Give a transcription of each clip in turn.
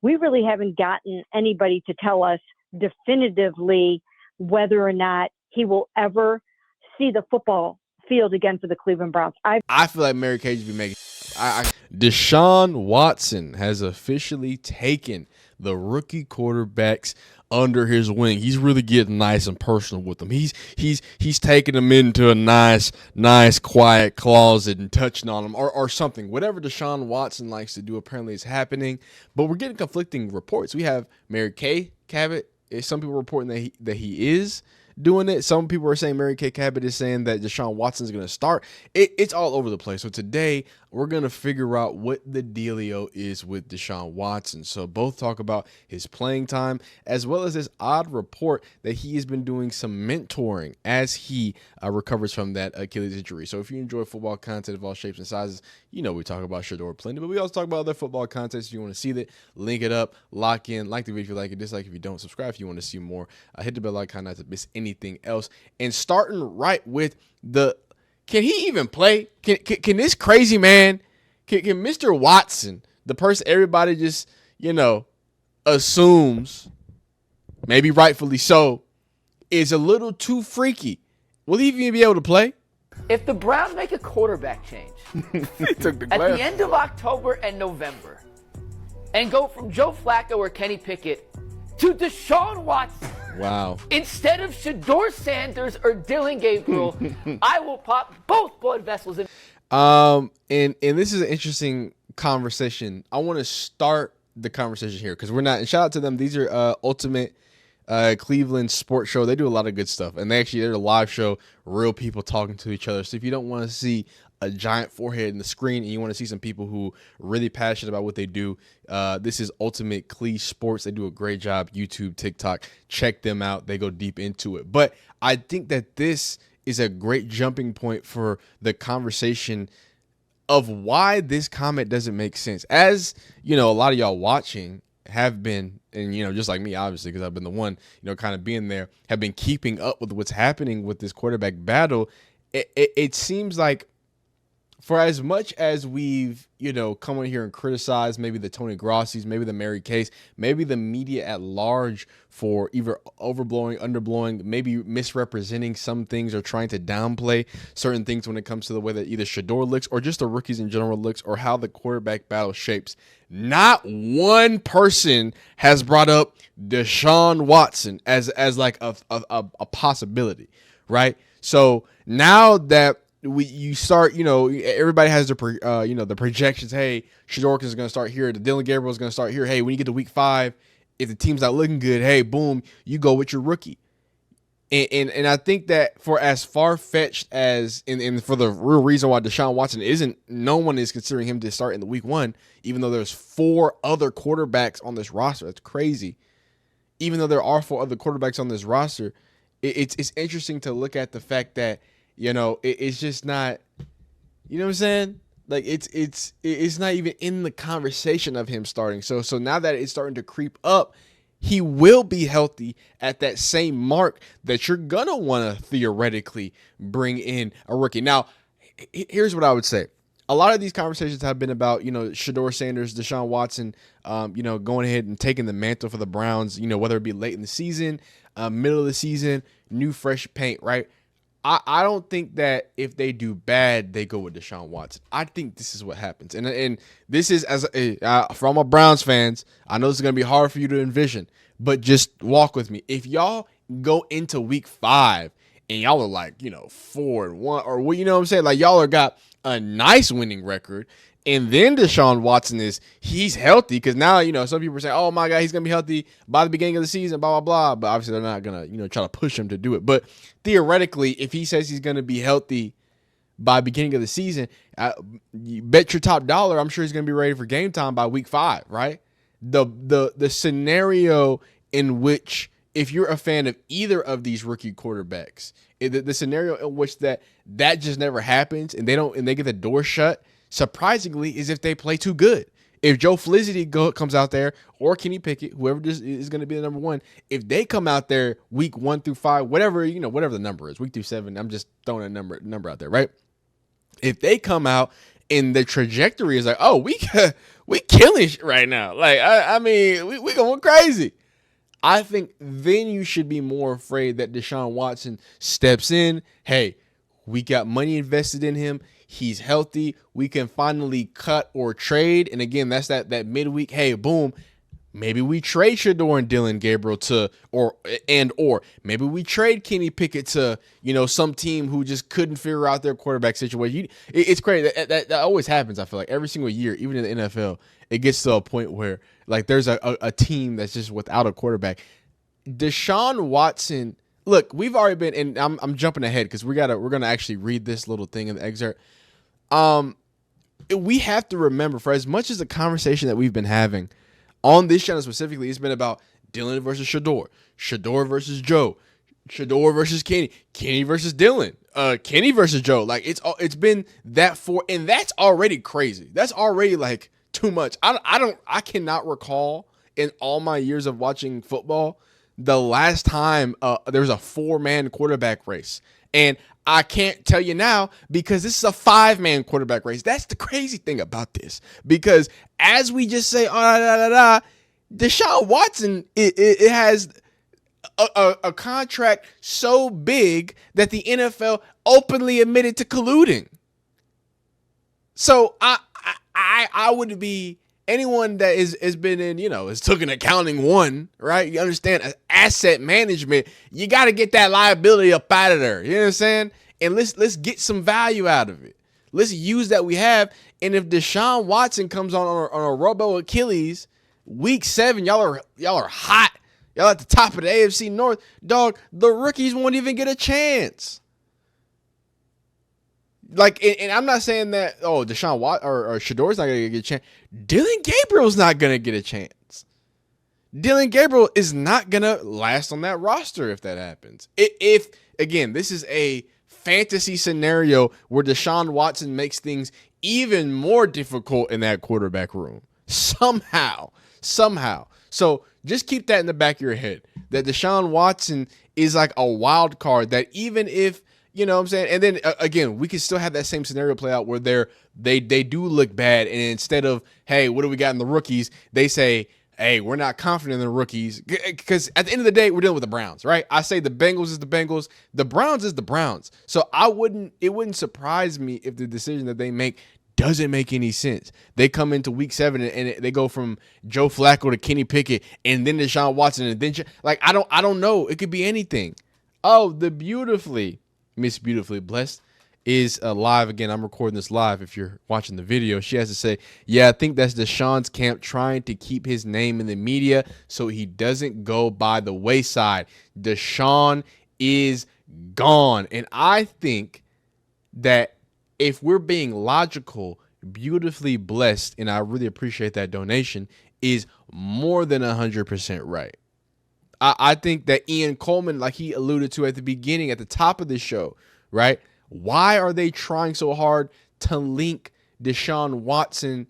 we really haven't gotten anybody to tell us definitively whether or not he will ever see the football field again for the Cleveland Browns. I feel like Mary Kay should be making. Deshaun Watson has officially taken the rookie quarterbacks under his wing. He's really getting nice and personal with them. He's taking them into a nice quiet closet and touching on them or something. Whatever Deshaun Watson likes to do apparently is happening. But we're getting conflicting reports. We have Mary Kay Cabot. Some people reporting that he is doing it. Some people are saying Mary Kay Cabot is saying that Deshaun Watson is going to start. It's all over the place. So today we're going to figure out what the dealio is with Deshaun Watson. So both talk about his playing time as well as this odd report that he has been doing some mentoring as he recovers from that Achilles injury. So if you enjoy football content of all shapes and sizes, you know we talk about Shedeur plenty, but we also talk about other football content. If you want to see that, link it up, lock in, like the video if you like it, dislike if you don't, subscribe if you want to see more. Hit the bell icon not to miss anything else. And starting right with can he even play? Can this crazy man, can Mr. Watson, the person everybody just, assumes, maybe rightfully so, is a little too freaky, will he even be able to play? If the Browns make a quarterback change at the end of October and November and go from Joe Flacco or Kenny Pickett to Deshaun Watson, wow, instead of Shedeur Sanders or Dylan Gabriel, I will pop both blood vessels in. And this is an interesting conversation. I want to start the conversation here because we're not, and shout out to them. These are Ultimate Cleveland Sports Show. They do a lot of good stuff, and they're a live show, real people talking to each other. So if you don't want to see a giant forehead in the screen and you want to see some people who are really passionate about what they do, this is Ultimate Cle Sports. They do a great job. YouTube, TikTok, check them out. They go deep into it. But I think that this is a great jumping point for the conversation of why this comment doesn't make sense. As a lot of y'all watching have been, and just like me, obviously, because I've been the one, kind of being there, have been keeping up with what's happening with this quarterback battle. It seems like for as much as we've, come in here and criticize maybe the Tony Grossi's, maybe the Mary Case, maybe the media at large for either overblowing, underblowing, maybe misrepresenting some things or trying to downplay certain things when it comes to the way that either Shedeur looks or just the rookies in general looks or how the quarterback battle shapes. Not one person has brought up Deshaun Watson as like a possibility, right? So now that you start, everybody has the the projections. Hey, Shedeur is going to start here. The Dylan Gabriel is going to start here. Hey, when you get to week 5, if the team's not looking good, hey, boom, you go with your rookie. And I think that for as far-fetched as, and for the real reason why Deshaun Watson no one is considering him to start in the week 1, even though there's 4 other quarterbacks on this roster. That's crazy. Even though there are 4 other quarterbacks on this roster, it's interesting to look at the fact that, it's just not, you know what I'm saying? Like it's not even in the conversation of him starting. So now that it's starting to creep up, he will be healthy at that same mark that you're going to want to theoretically bring in a rookie. Now, here's what I would say. A lot of these conversations have been about, Shedeur Sanders, Deshaun Watson, going ahead and taking the mantle for the Browns, whether it be late in the season, middle of the season, new fresh paint, right? I don't think that if they do bad, they go with Deshaun Watson. I think this is what happens. And this is, for all my Browns fans, I know this is going to be hard for you to envision, but just walk with me. If y'all go into week 5 and y'all are like, 4-1, or you know what I'm saying? Like y'all are got a nice winning record. And then Deshaun Watson he's healthy because now, some people are saying, oh my God, he's going to be healthy by the beginning of the season, blah, blah, blah. But obviously they're not going to, try to push him to do it. But theoretically, if he says he's going to be healthy by beginning of the season, you bet your top dollar, I'm sure he's going to be ready for game time by week 5, right? The scenario in which, if you're a fan of either of these rookie quarterbacks, the scenario in which that just never happens and they get the door shut, surprisingly, is if they play too good. If Joe Flacco comes out there, or Kenny Pickett, whoever is going to be the number 1, if they come out there week 1 through 5, whatever the number is, week through 7, I'm just throwing a number out there, right? If they come out And the trajectory is like, oh, we killing shit right now. Like, I mean, we going crazy. I think then you should be more afraid that Deshaun Watson steps in. Hey, we got money invested in him. He's healthy. We can finally cut or trade. And again, that's that midweek. Hey, boom. Maybe we trade Shedeur and Dillon Gabriel or maybe we trade Kenny Pickett to, some team who just couldn't figure out their quarterback situation. It's crazy. That always happens. I feel like every single year, even in the NFL, it gets to a point where like there's a team that's just without a quarterback. Deshaun Watson, look, we've already been, and I'm jumping ahead because we're gonna actually read this little thing in the excerpt. We have to remember, for as much as the conversation that we've been having on this channel specifically, it's been about Dillon versus Shedeur, Shedeur versus Joe, Shedeur versus Kenny, Kenny versus Dillon, Kenny versus Joe. Like it's been that and that's already crazy. That's already like too much. I cannot recall in all my years of watching football the last time there was a 4-man quarterback race. And I can't tell you now because this is a 5-man quarterback race. That's the crazy thing about this. Because as we just say, Deshaun Watson, it has a contract so big that the NFL openly admitted to colluding. So I would be anyone that has been in, has took an accounting one, right? You understand asset management. You got to get that liability up out of there. You know what I'm saying? And let's get some value out of it. Let's use that we have. And if Deshaun Watson comes on a robo Achilles, week 7, y'all are hot. Y'all at the top of the AFC North, dog. The rookies won't even get a chance. Like, and I'm not saying that, Deshaun Watson or Shedeur's not going to get a chance. Dillon Gabriel's not going to get a chance. Dillon Gabriel is not going to last on that roster if that happens. If again, this is a fantasy scenario where Deshaun Watson makes things even more difficult in that quarterback room. Somehow. So just keep that in the back of your head, that Deshaun Watson is like a wild card that even if, you know what I'm saying? And then again, we could still have that same scenario play out where they do look bad. And instead of, hey, what do we got in the rookies? They say, hey, we're not confident in the rookies. Because at the end of the day, we're dealing with the Browns, right? I say the Bengals is the Bengals. The Browns is the Browns. So it wouldn't surprise me if the decision that they make doesn't make any sense. They come into week 7 and they go from Joe Flacco to Kenny Pickett and then Deshaun Watson and then I don't know. It could be anything. Oh, the Miss Beautifully Blessed is live again. I'm recording this live. If you're watching the video, she has to say, yeah, I think that's Deshaun's camp trying to keep his name in the media so he doesn't go by the wayside. Deshaun is gone. And I think that if we're being logical, Beautifully Blessed, and I really appreciate that donation, is more than 100% right. I think that Ian Coleman, like he alluded to at the beginning, at the top of this show, right? Why are they trying so hard to link Deshaun Watson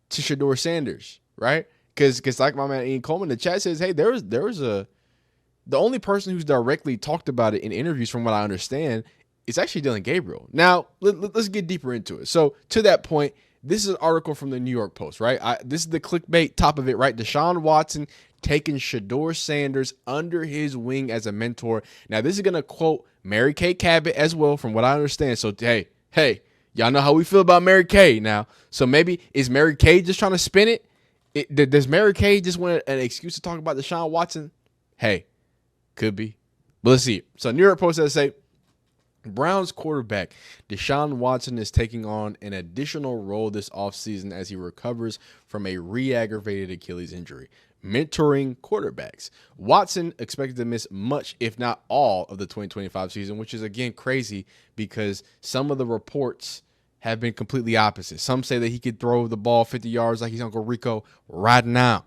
to Shedeur Sanders, right? Because like my man Ian Coleman in the chat says, hey, the only person who's directly talked about it in interviews, from what I understand, is actually Dillon Gabriel. Now, let's get deeper into it. So to that point, this is an article from the New York Post, right? This is the clickbait top of it, right? Deshaun Watson taking Shedeur Sanders under his wing as a mentor. Now, this is going to quote Mary Kay Cabot as well, from what I understand. So, hey, y'all know how we feel about Mary Kay now. So maybe is Mary Kay just trying to spin it? Does Mary Kay just want an excuse to talk about Deshaun Watson? Hey, could be. But let's see. So New York Post has to say, Browns quarterback Deshaun Watson is taking on an additional role this offseason as he recovers from a re-aggravated Achilles injury, mentoring quarterbacks. Watson expected to miss much, if not all, of the 2025 season, which is, again, crazy because some of the reports have been completely opposite. Some say that he could throw the ball 50 yards like he's Uncle Rico right now.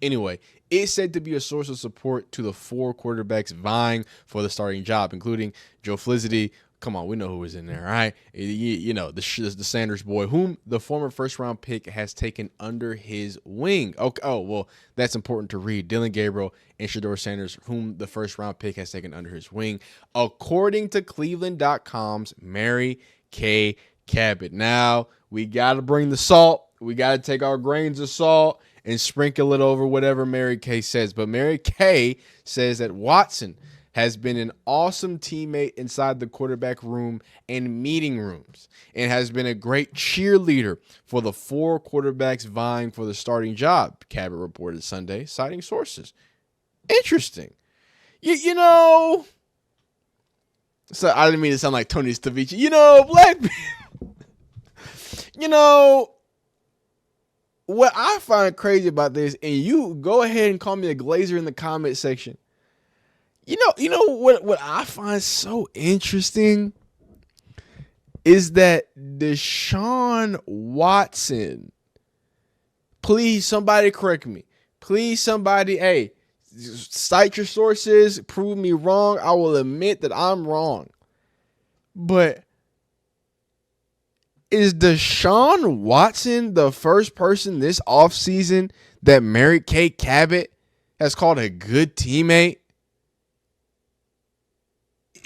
Anyway, it's said to be a source of support to the 4 quarterbacks vying for the starting job, including Joe Felicity. Come on, we know who was in there, right? You know, the Sanders boy, whom the former first-round pick has taken under his wing. Okay, well, that's important to read. Dillon Gabriel and Shedeur Sanders, whom the first-round pick has taken under his wing, according to Cleveland.com's Mary Kay Cabot. Now, we got to bring the salt. We got to take our grains of salt and sprinkle it over whatever Mary Kay says. But Mary Kay says that Watson has been an awesome teammate inside the quarterback room and meeting rooms and has been a great cheerleader for the 4 quarterbacks vying for the starting job, Cabot reported Sunday, citing sources. Interesting. You know, so I didn't mean to sound like Tony Stavici. You know, black people, you know, what I find crazy about this, and you go ahead and call me a glazer in the comment section. You know what I find so interesting is that Deshaun Watson, please somebody correct me. Please somebody, hey, cite your sources, prove me wrong. I will admit that I'm wrong. But is Deshaun Watson the first person this offseason that Mary Kay Cabot has called a good teammate?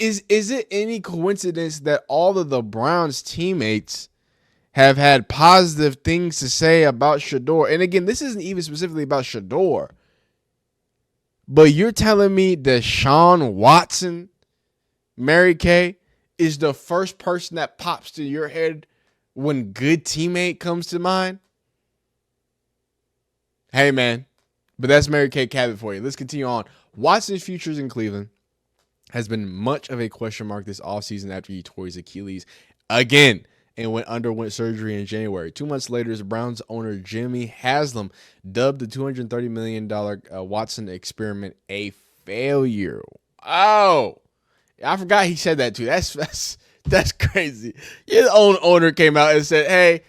Is it any coincidence that all of the Browns teammates have had positive things to say about Shedeur? And again, this isn't even specifically about Shedeur. But you're telling me that Deshaun Watson, Mary Kay, is the first person that pops to your head when good teammate comes to mind? Hey, man. But that's Mary Kay Cabot for you. Let's continue on. Watson's futures in Cleveland has been much of a question mark this offseason after he tore his Achilles again and underwent surgery in January. 2 months later, the Browns owner Jimmy Haslam dubbed the $230 million Watson experiment a failure. Oh, I forgot he said that too. That's crazy. His own owner came out and said, hey,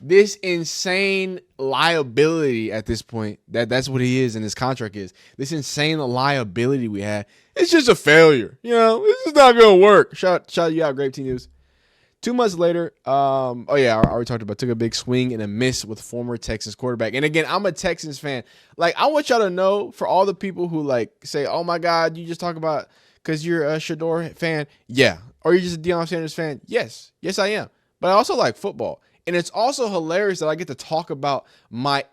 this insane liability at this point, that's what he is and his contract is. This insane liability we had, it's just a failure. You know, this is not going to work. Shout you out, Grape T News. 2 months later, I already talked about, took a big swing and a miss with former Texans quarterback. And again, I'm a Texans fan. Like, I want y'all to know, for all the people who like say, oh my God, you just talk about because you're a Shedeur fan. Yeah. Or you're just a Deion Sanders fan. Yes, I am. But I also like football. And it's also hilarious that I get to talk about my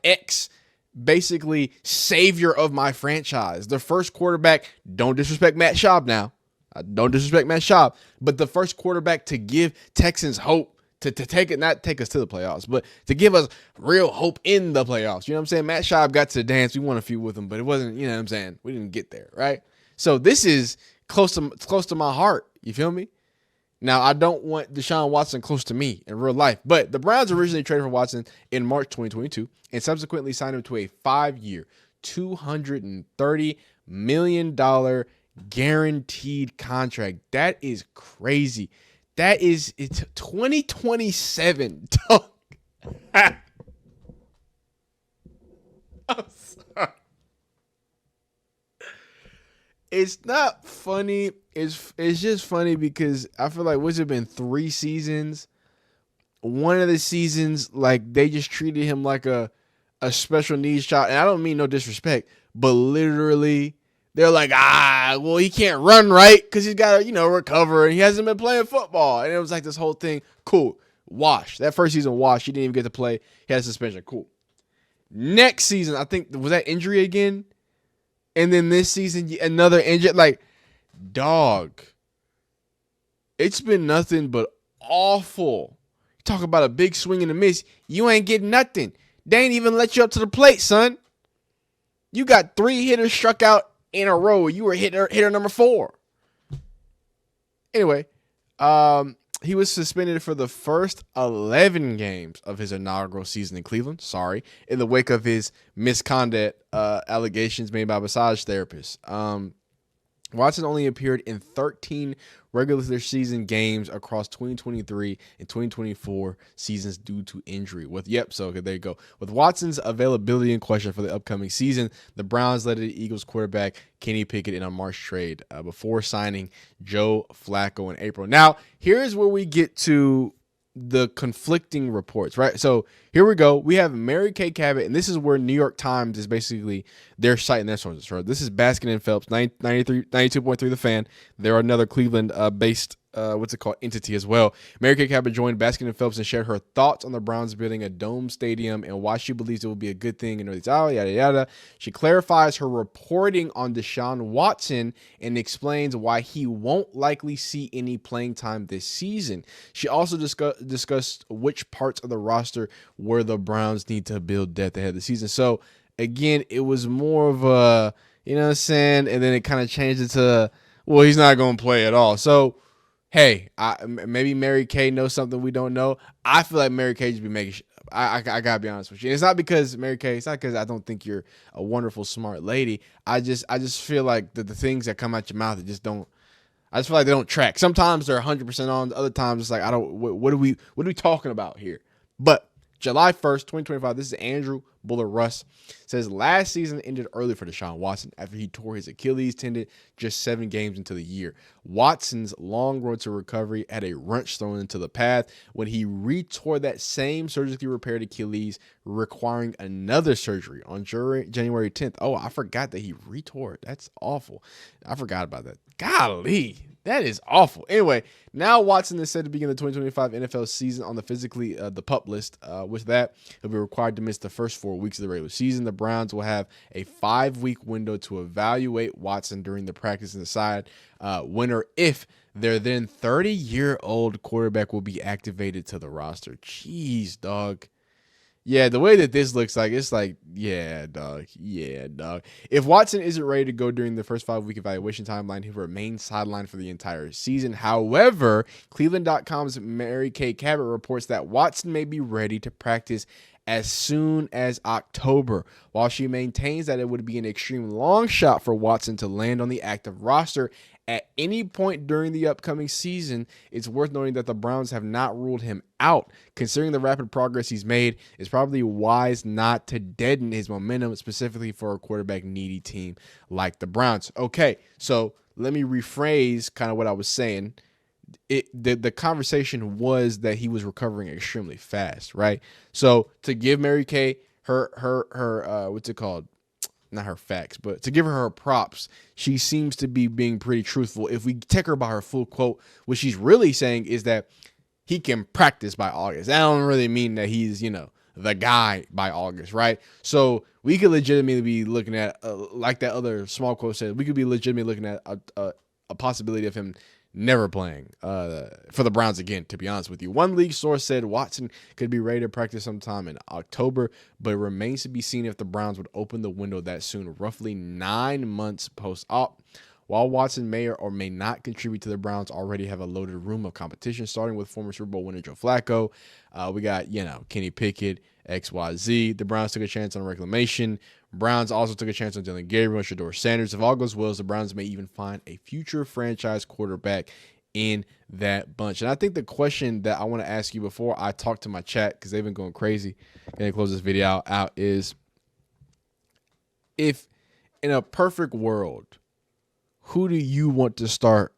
basically savior of my franchise. The first quarterback, don't disrespect Matt Schaub now. Don't disrespect Matt Schaub, but the first quarterback to give Texans hope to take it, not take us to the playoffs, but to give us real hope in the playoffs. You know what I'm saying? Matt Schaub got to dance. We won a few with him, but it wasn't, you know what I'm saying? We didn't get there, right? So this is close to my heart. You feel me? Now, I don't want Deshaun Watson close to me in real life, but the Browns originally traded for Watson in March 2022 and subsequently signed him to a 5-year, $230 million guaranteed contract. That is crazy. It's 2027. I'm sorry. It's not funny. It's just funny because I feel like what's it been 3 seasons? One of the seasons, like they just treated him like a special needs child. And I don't mean no disrespect, but literally they're like, well, he can't run right because he's got to, recover and he hasn't been playing football. And it was like this whole thing. Cool. Wash. That first season, wash. He didn't even get to play. He had a suspension. Cool. Next season, I think, was that injury again? And then this season, another injury. Like, dog, it's been nothing but awful. You talk about a big swing and a miss. You ain't getting nothing. They ain't even let you up to the plate, son. You got 3 hitters struck out in a row. You were hitter number 4. Anyway, he was suspended for the first 11 games of his inaugural season in Cleveland. Sorry, in the wake of his misconduct allegations made by massage therapists. Watson only appeared in 13 regular season games across 2023 and 2024 seasons due to injury. There you go. With Watson's availability in question for the upcoming season, the Browns led the Eagles quarterback Kenny Pickett in a March trade before signing Joe Flacco in April. Now, here's where we get to the conflicting reports, right? So here we go. We have Mary Kay Cabot, and this is where New York Times is basically their site and their sources. Right? This is Baskin and Phelps, 92.3 The Fan. They're another Cleveland-based entity as well. Mary Kay Cabot joined Baskin and Phelps and shared her thoughts on the Browns building a dome stadium and why she believes it will be a good thing and yada yada. She clarifies her reporting on Deshaun Watson and explains why he won't likely see any playing time this season. She also discussed which parts of the roster where the Browns need to build depth ahead of the season. So again, it was more of a, you know what I'm saying, and then it kind of changed it to, well, he's not going to play at all. So hey, maybe Mary Kay knows something we don't know. I feel like Mary Kay just be making shit up. I gotta be honest with you. It's not because Mary Kay. It's not because I don't think you're a wonderful, smart lady. I just feel like the things that come out your mouth, just don't. I just feel like they don't track. Sometimes they're 100% on. Other times it's like I don't. What are we talking about here? But July 1st, 2025. This is Andrew Buller Russ. Says last season ended early for Deshaun Watson after he tore his Achilles tendon just 7 games into the year. Watson's long road to recovery had a wrench thrown into the path when he retore that same surgically repaired Achilles, requiring another surgery on January 10th. Oh, I forgot that he retore it. That's awful. I forgot about that. Golly. That is awful. Anyway, now Watson is set to begin the 2025 NFL season on the the PUP list. With that, he'll be required to miss the first 4 weeks of the regular season. The Browns will have a 5-week window to evaluate Watson during the practice and decide when or if their then 30-year-old quarterback will be activated to the roster. Jeez, dog. Yeah, the way that this looks like, it's like, yeah, dog. Yeah, dog. If Watson isn't ready to go during the first 5-week evaluation timeline, he'll remain sidelined for the entire season. However, Cleveland.com's Mary Kay Cabot reports that Watson may be ready to practice as soon as October. While she maintains that it would be an extreme long shot for Watson to land on the active roster at any point during the upcoming season, it's worth noting that the Browns have not ruled him out. Considering the rapid progress he's made, it's probably wise not to deaden his momentum, specifically for a quarterback-needy team like the Browns. Okay, so let me rephrase kind of what I was saying. The conversation was that he was recovering extremely fast, right? So to give Mary Kay her what's it called? Not her facts, but to give her props, she seems to be being pretty truthful. If we take her by her full quote, what she's really saying is that he can practice by August. I don't really mean that he's, the guy by August, right? So we could legitimately be looking at, like that other small quote said, we could be legitimately looking at a possibility of him never playing for the Browns again, to be honest with you. One league source said Watson could be ready to practice sometime in October, but it remains to be seen if the Browns would open the window that soon, roughly 9 months post-op. While Watson may or may not contribute to the Browns, already have a loaded room of competition, starting with former Super Bowl winner Joe Flacco. We got, Kenny Pickett, XYZ. The Browns took a chance on reclamation. Browns also took a chance on Dylan Gabriel and Shedeur Sanders. If all goes well, the Browns may even find a future franchise quarterback in that bunch. And I think the question that I want to ask you before I talk to my chat, because they've been going crazy, and I close this video out, is if in a perfect world, who do you want to start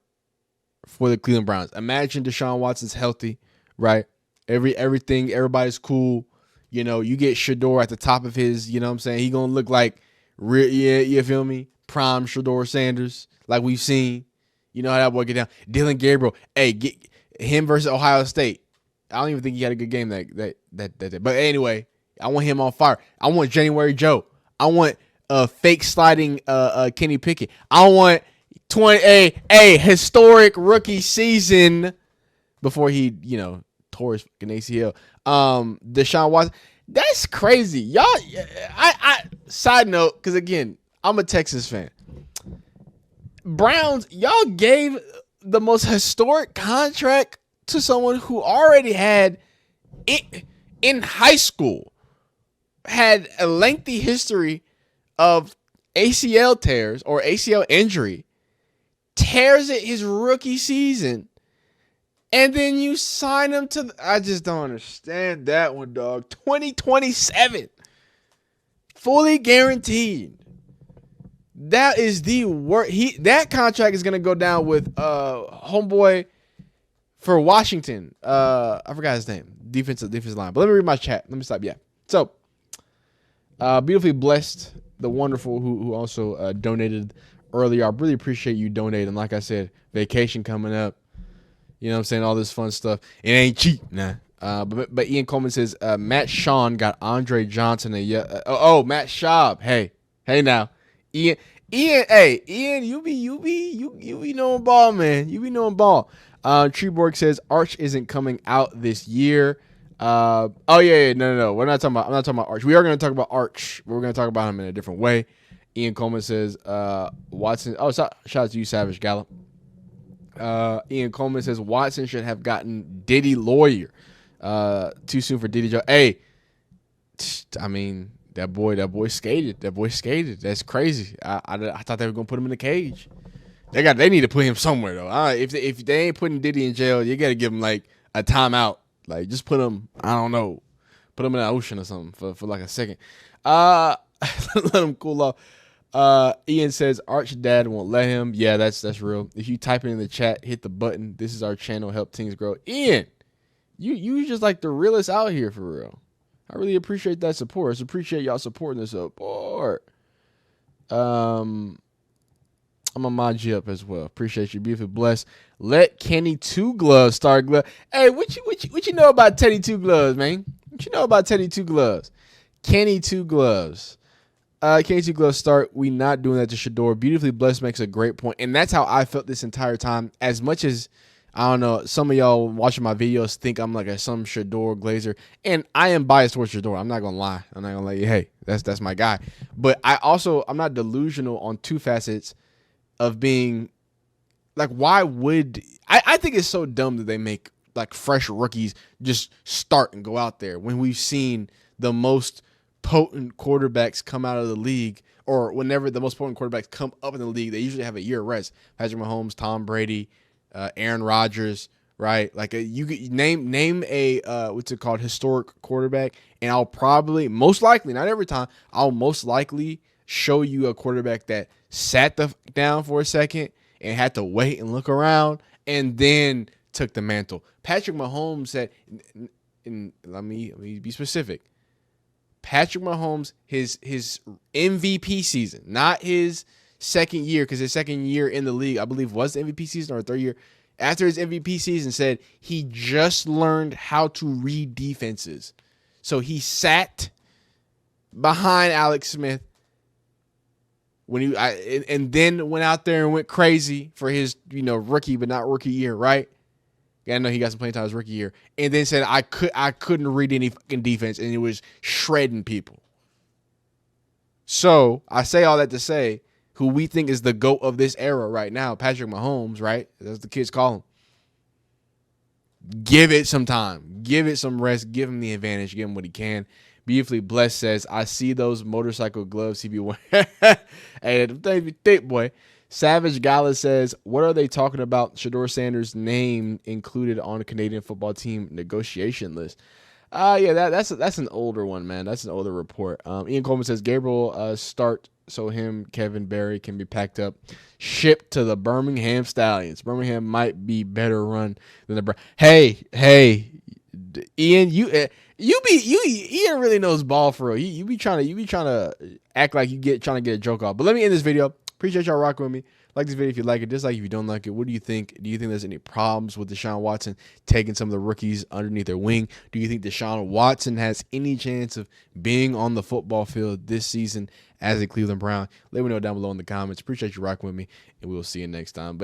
for the Cleveland Browns? Imagine Deshaun Watson's healthy, right? Everybody's cool. You get Shedeur at the top of his, He going to look like, you feel me? Prime Shedeur Sanders, like we've seen. You know how that boy get down. Dylan Gabriel, hey, get him versus Ohio State. I don't even think he had a good game that day. But anyway, I want him on fire. I want January Joe. I want fake sliding Kenny Pickett. I want a historic rookie season before he, tore his fucking ACL. Deshaun Watson. That's crazy. Y'all, I side note, because again, I'm a Texas fan. Browns, y'all gave the most historic contract to someone who already had it in high school, had a lengthy history of ACL tears or ACL injury, tears it his rookie season, and then you sign him to I just don't understand that one, dog. 2027. Fully guaranteed. That is the worst. That contract is gonna go down with homeboy for Washington. I forgot his name. Defensive line. But let me read my chat. Let me stop. Yeah. So beautifully blessed, the wonderful who also donated earlier. I really appreciate you donating. Like I said, vacation coming up. You know what I'm saying? All this fun stuff. It ain't cheap, nah. But Ian Coleman says Matt Sean got Andre Johnson. Matt Schaub. Hey now, Ian. Hey Ian, you be knowing ball, man. You be knowing ball. Treeborg says Arch isn't coming out this year. No. I'm not talking about Arch. We are going to talk about Arch. We're going to talk about him in a different way. Ian Coleman says Watson. Oh, shout out to you, Savage Gallup. Ian Coleman says Watson should have gotten Diddy lawyer. Too soon for Diddy Joe. Hey, I mean that boy skated. That's crazy. I thought they were gonna put him in the cage. They need to put him somewhere though. If they ain't putting Diddy in jail, you gotta give him like a timeout. Like just put him. I don't know. Put him in the ocean or something for like a second. Let him cool off. Ian says Arch dad won't let him. Yeah, that's real. If you type it in the chat, hit the button. This is our channel. Help teams grow. Ian, you just like the realest out here for real. I really appreciate that support. I appreciate y'all supporting the support. I'm gonna mod you up as well. Appreciate you. Beautiful, blessed. Let Kenny Two Gloves start glove. Hey, what you know about Teddy Two Gloves, man? What you know about Teddy Two Gloves? Kenny Two Gloves. Kenny Two Gloves start. We not doing that to Shedeur. Beautifully blessed makes a great point, and that's how I felt this entire time. As much as I don't know, some of y'all watching my videos think I'm like some Shedeur glazer, and I am biased towards Shedeur. I'm not gonna lie. I'm not gonna let you. Hey, that's my guy. But I'm not delusional on two facets of being like, why would I think it's so dumb that they make like fresh rookies just start and go out there when we've seen the most potent quarterbacks come out of the league, or whenever the most potent quarterbacks come up in the league, they usually have a year rest. Patrick Mahomes, Tom Brady, Aaron Rodgers, right? Like you could name a what's it called, historic quarterback, and I'll probably most likely, not every time, I'll most likely show you a quarterback that sat down for a second and had to wait and look around and then took the mantle. Patrick Mahomes said, and let me be specific. Patrick Mahomes, his MVP season, not his second year, because his second year in the league, I believe, was the MVP season, or third year. After his MVP season, said he just learned how to read defenses. So he sat behind Alex Smith and then went out there and went crazy for his rookie but not rookie year, right? I know he got some playing time his rookie year, and then said I couldn't read any fucking defense, and it was shredding people. So I say all that to say, who we think is the GOAT of this era right now, Patrick Mahomes, right? That's what the kids call him. Give it some time, give it some rest, give him the advantage, give him what he can. Beautifully blessed says, I see those motorcycle gloves he be wearing. Hey, they be thick, boy. Savage Gala says, what are they talking about? Shedeur Sanders' name included on the Canadian football team negotiation list. Yeah, that's an older one, man. That's an older report. Ian Coleman says, Gabriel start so him, Kevin Barry can be packed up, shipped to the Birmingham Stallions. Birmingham might be better run than the Hey, Ian, Ian really knows ball for real. You be trying to act like trying to get a joke off. But let me end this video. Appreciate y'all rocking with me. Like this video if you like it. Dislike if you don't like it. What do you think? Do you think there's any problems with Deshaun Watson taking some of the rookies underneath their wing? Do you think Deshaun Watson has any chance of being on the football field this season as a Cleveland Brown? Let me know down below in the comments. Appreciate you rocking with me, and we will see you next time. But